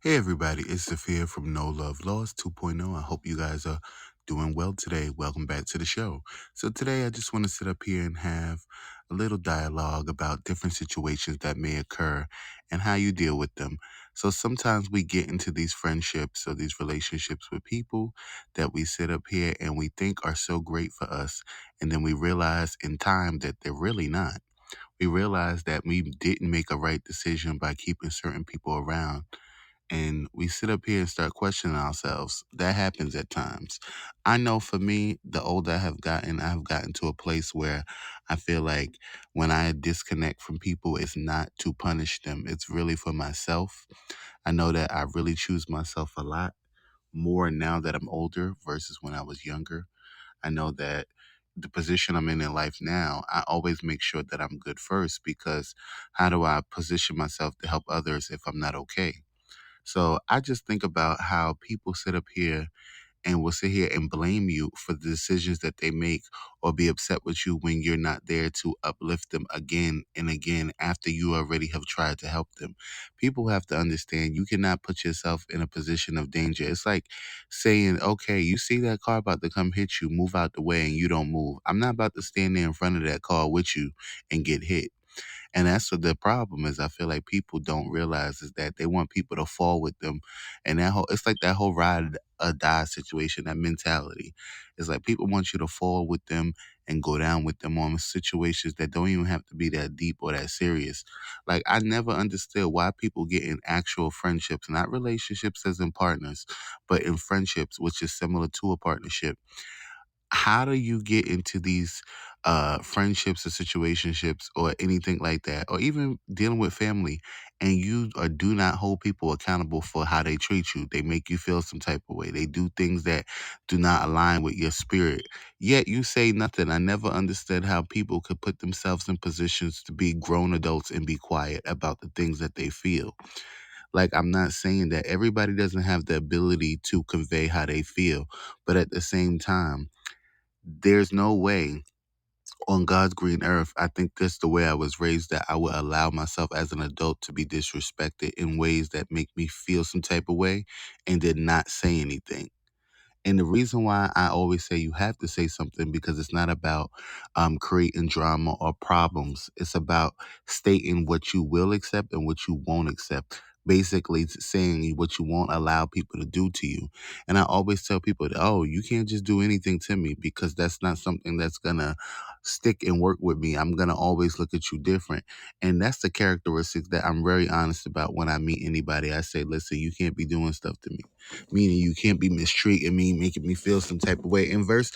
Hey everybody, it's Sophia from No Love Laws 2.0. I hope you guys are doing well today. Welcome back to the show. So today I just want to sit up here and have a little dialogue about different situations that may occur and how you deal with them. So sometimes we get into these friendships or these relationships with people that we sit up here and we think are so great for us, and then we realize in time that they're really not. We realize that we didn't make a right decision by keeping certain people around, and we sit up here and start questioning ourselves. That happens at times. I know for me, the older I have gotten to a place where I feel like when I disconnect from people, it's not to punish them, it's really for myself. I know that I really choose myself a lot more now that I'm older versus when I was younger. I know that the position I'm in life now, I always make sure that I'm good first, because how do I position myself to help others if I'm not okay? So I just think about how people sit up here and will sit here and blame you for the decisions that they make, or be upset with you when you're not there to uplift them again and again after you already have tried to help them. People have to understand you cannot put yourself in a position of danger. It's like saying, okay, you see that car about to come hit you, move out the way, and you don't move. I'm not about to stand there in front of that car with you and get hit. And that's what the problem is. I feel like people don't realize is that they want people to fall with them. And it's like that whole ride or die situation, that mentality. It's like people want you to fall with them and go down with them on situations that don't even have to be that deep or that serious. Like, I never understood why people get in actual friendships, not relationships as in partners, but in friendships, which is similar to a partnership. How do you get into these friendships or situationships or anything like that, or even dealing with family, and do not hold people accountable for how they treat you? They make you feel some type of way. They do things that do not align with your spirit, yet you say nothing. I never understood how people could put themselves in positions to be grown adults and be quiet about the things that they feel. Like, I'm not saying that everybody doesn't have the ability to convey how they feel, but at the same time, there's no way on God's green earth, I think that's the way I was raised, that I would allow myself as an adult to be disrespected in ways that make me feel some type of way and did not say anything. And the reason why I always say you have to say something, because it's not about creating drama or problems. It's about stating what you will accept and what you won't accept. Basically, it's saying what you won't allow people to do to you. And I always tell people that, oh, you can't just do anything to me, because that's not something that's going to stick and work with me. I'm going to always look at you different. And that's the characteristics that I'm very honest about when I meet anybody. I say, listen, you can't be doing stuff to me, meaning you can't be mistreating me, making me feel some type of way, and vice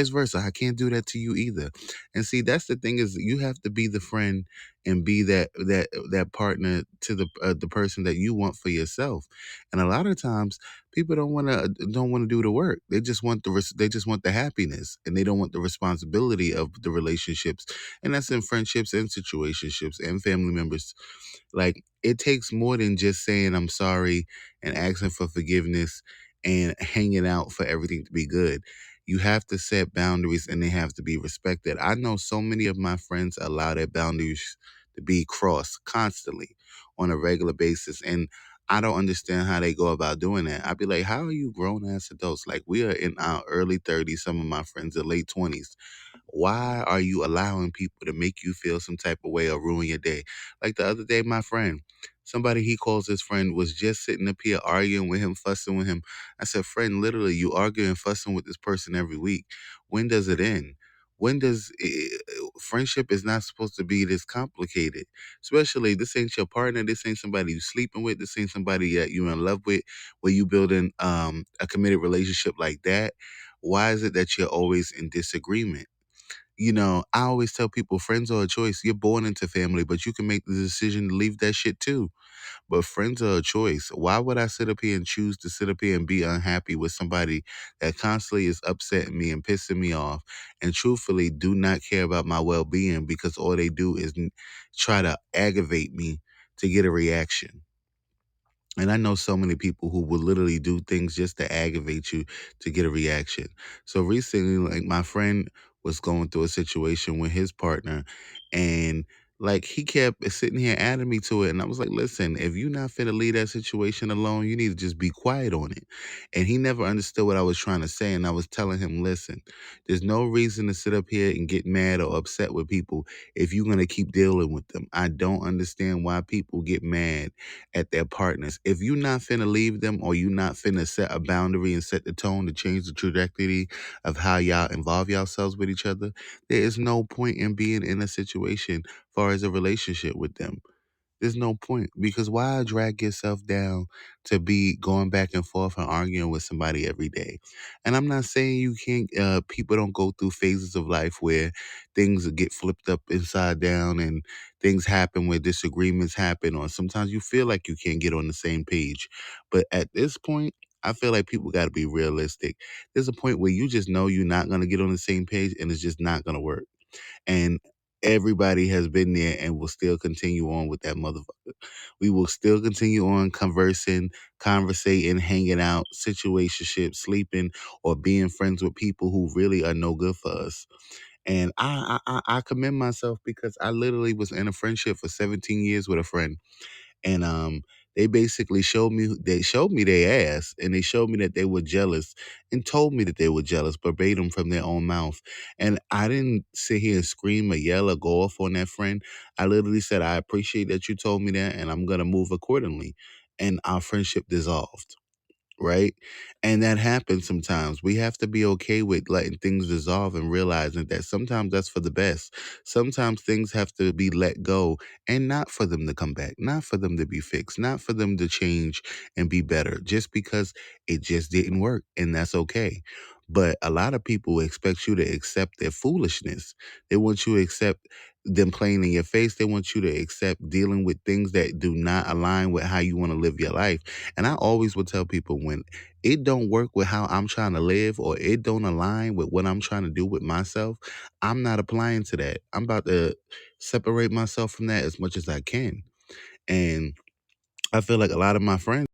versa. I can't do that to you either. And see, that's the thing, is you have to be the friend and be that partner to the person that you want for yourself. And a lot of times, people don't want to do the work. They just want they just want the happiness, and they don't want the responsibility of the relationships. And that's in friendships and situationships and family members. Like, it takes more than just saying I'm sorry and asking for forgiveness and hanging out for everything to be good. You have to set boundaries, and they have to be respected. I know so many of my friends allow their boundaries to be crossed constantly on a regular basis. And I don't understand how they go about doing that. I'd be like, how are you grown ass adults? Like, we are in our early 30s, some of my friends are late 20s. Why are you allowing people to make you feel some type of way or ruin your day? Like the other day, my friend, somebody he calls his friend, was just sitting up here arguing with him, fussing with him. I said, friend, literally, you arguing, fussing with this person every week. When does it end? When does friendship is not supposed to be this complicated? Especially, this ain't your partner. This ain't somebody you sleeping with. This ain't somebody that you're in love with, where you building a committed relationship like that. Why is it that you're always in disagreement? I always tell people friends are a choice. You're born into family, but you can make the decision to leave that shit too. But friends are a choice. Why would I sit up here and choose to sit up here and be unhappy with somebody that constantly is upsetting me and pissing me off, and truthfully do not care about my well being, because all they do is try to aggravate me to get a reaction? And I know so many people who will literally do things just to aggravate you to get a reaction. So recently, like, my friend was going through a situation with his partner, and Like he kept sitting here adding me to it, and I was like, "Listen, if you not finna leave that situation alone, you need to just be quiet on it." And he never understood what I was trying to say, and I was telling him, "Listen, there's no reason to sit up here and get mad or upset with people if you're gonna keep dealing with them. I don't understand why people get mad at their partners. If you're not finna leave them, or you not finna set a boundary and set the tone to change the trajectory of how y'all involve yourselves with each other, there is no point in being in a situation far as a relationship with them. There's no point, because why drag yourself down to be going back and forth and arguing with somebody every day? And I'm not saying you can't. People don't go through phases of life where things get flipped up inside down and things happen where disagreements happen, or sometimes you feel like you can't get on the same page. But at this point, I feel like people got to be realistic. There's a point where you just know you're not going to get on the same page, and it's just not going to work. And everybody has been there and will still continue on with that motherfucker. We will still continue on conversing, conversating, hanging out, situationships, sleeping, or being friends with people who really are no good for us. And I commend myself, because I literally was in a friendship for 17 years with a friend, and they basically showed me their ass, and they showed me that they were jealous, and told me that they were jealous verbatim from their own mouth. And I didn't sit here and scream or yell or go off on that friend. I literally said, I appreciate that you told me that, and I'm gonna move accordingly. And our friendship dissolved, right? And that happens sometimes. We have to be okay with letting things dissolve and realizing that sometimes that's for the best. Sometimes things have to be let go, and not for them to come back, not for them to be fixed, not for them to change and be better, just because it just didn't work. And that's okay. But a lot of people expect you to accept their foolishness. They want you to accept them playing in your face. They want you to accept dealing with things that do not align with how you want to live your life. And I always would tell people, when it don't work with how I'm trying to live, or it don't align with what I'm trying to do with myself, I'm not applying to that. I'm about to separate myself from that as much as I can. And I feel like a lot of my friends,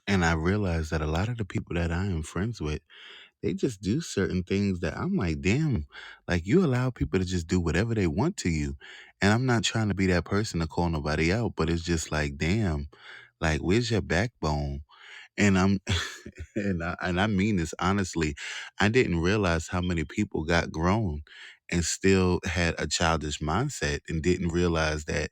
and I realize that a lot of the people that I am friends with, they just do certain things that I'm like, damn, like you allow people to just do whatever they want to you. And I'm not trying to be that person to call nobody out, but it's just like, damn, like where's your backbone? And I'm and I mean this honestly. I didn't realize how many people got grown and still had a childish mindset, and didn't realize that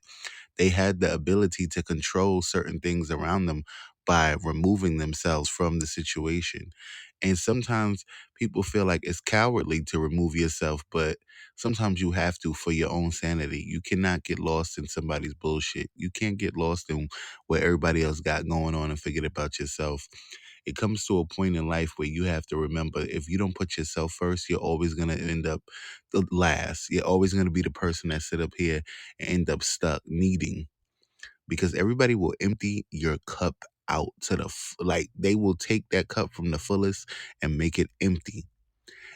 they had the ability to control certain things around them by removing themselves from the situation. And sometimes people feel like it's cowardly to remove yourself, but sometimes you have to for your own sanity. You cannot get lost in somebody's bullshit. You can't get lost in what everybody else got going on and forget about yourself. It comes to a point in life where you have to remember, if you don't put yourself first, you're always going to end up the last. You're always going to be the person that sit up here and end up stuck needing, because everybody will empty your cup out to the like they will take that cup from the fullest and make it empty.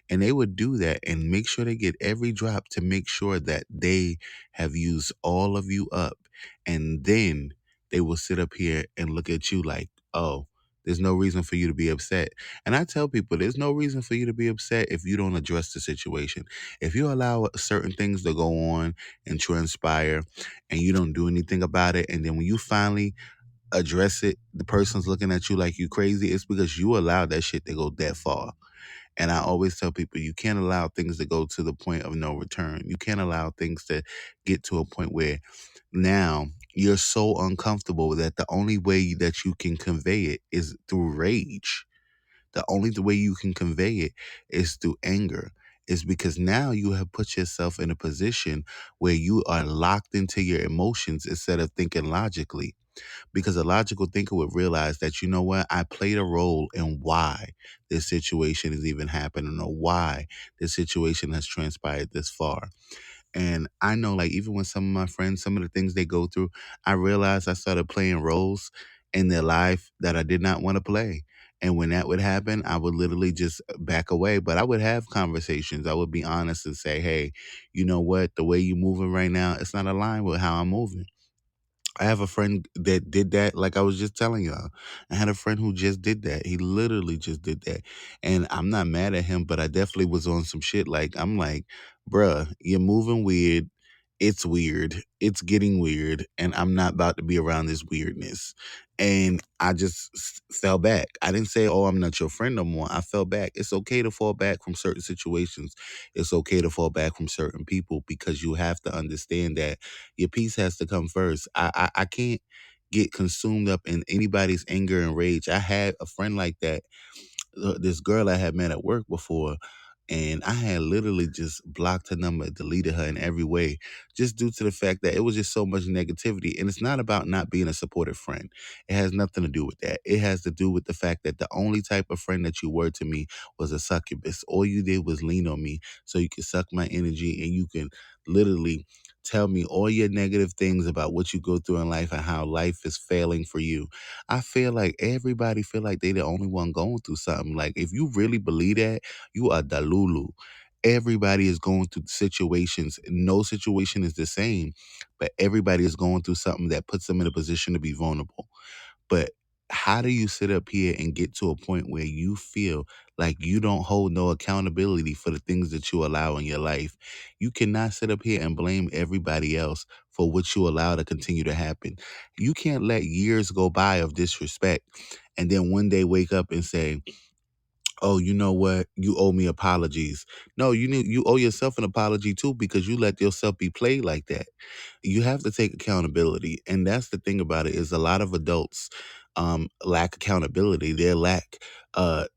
And they would do that and make sure they get every drop to make sure that they have used all of you up. And then they will sit up here and look at you like, oh, there's no reason for you to be upset. And I tell people, there's no reason for you to be upset if you don't address the situation. If you allow certain things to go on and transpire, and you don't do anything about it, and then when you finally address it, the person's looking at you like you crazy, it's because you allowed that shit to go that far. And I always tell people, you can't allow things to go to the point of no return. You can't allow things to get to a point where now you're so uncomfortable that the only way that you can convey it is through rage. The only way you can convey it is through anger. Is because now you have put yourself in a position where you are locked into your emotions instead of thinking logically, because a logical thinker would realize that, you know what, I played a role in why this situation is even happening, or why this situation has transpired this far. And I know, like, even with some of my friends, some of the things they go through, I realized I started playing roles in their life that I did not want to play. And when that would happen, I would literally just back away. But I would have conversations. I would be honest and say, hey, you know what? The way you're moving right now, it's not aligned with how I'm moving. I have a friend that did that, like I was just telling y'all. I had a friend who just did that. He literally just did that. And I'm not mad at him, but I definitely was on some shit. Like, I'm like, bruh, you're moving weird, it's weird. It's getting weird, and I'm not about to be around this weirdness. And I just fell back. I didn't say, "Oh, I'm not your friend no more." I fell back. It's okay to fall back from certain situations. It's okay to fall back from certain people because you have to understand that your peace has to come first. I can't get consumed up in anybody's anger and rage. I had a friend like that, this girl I had met at work before, and I had literally just blocked her number, deleted her in every way, just due to the fact that it was just so much negativity. And it's not about not being a supportive friend. It has nothing to do with that. It has to do with the fact that the only type of friend that you were to me was a succubus. All you did was lean on me so you could suck my energy, and you can literally tell me all your negative things about what you go through in life and how life is failing for you. I feel like everybody feel like they the only one going through something. Like if you really believe that, you are Dalulu. Everybody is going through situations. No situation is the same, but everybody is going through something that puts them in a position to be vulnerable. But how do you sit up here and get to a point where you feel like you don't hold no accountability for the things that you allow in your life? You cannot sit up here and blame everybody else for what you allow to continue to happen. You can't let years go by of disrespect and then one day wake up and say, "Oh, you know what? You owe me apologies." No, you owe yourself an apology too because you let yourself be played like that. You have to take accountability, and that's the thing about it is a lot of adults lack accountability. They lack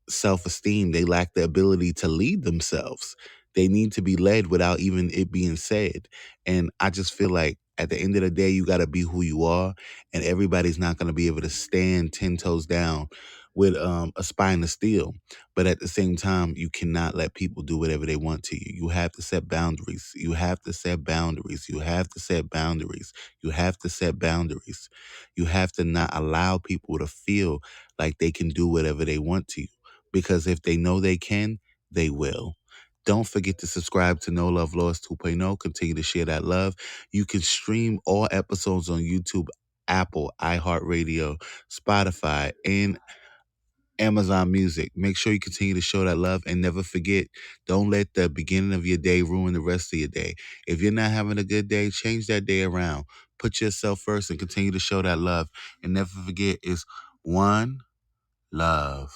self-esteem. They lack the ability to lead themselves. They need to be led without even it being said. And I just feel like at the end of the day, you got to be who you are, and everybody's not going to be able to stand 10 toes down with a spine of steel. But at the same time, you cannot let people do whatever they want to you. You have to set boundaries. You have to set boundaries. You have to set boundaries. You have to set boundaries. You have to not allow people to feel like they can do whatever they want to you. Because if they know they can, they will. Don't forget to subscribe to No Love Lost 2.0. Continue to share that love. You can stream all episodes on YouTube, Apple, iHeartRadio, Spotify, and Amazon Music. Make sure you continue to show that love and never forget, don't let the beginning of your day ruin the rest of your day. If you're not having a good day, change that day around. Put yourself first and continue to show that love. And never forget, it's one love.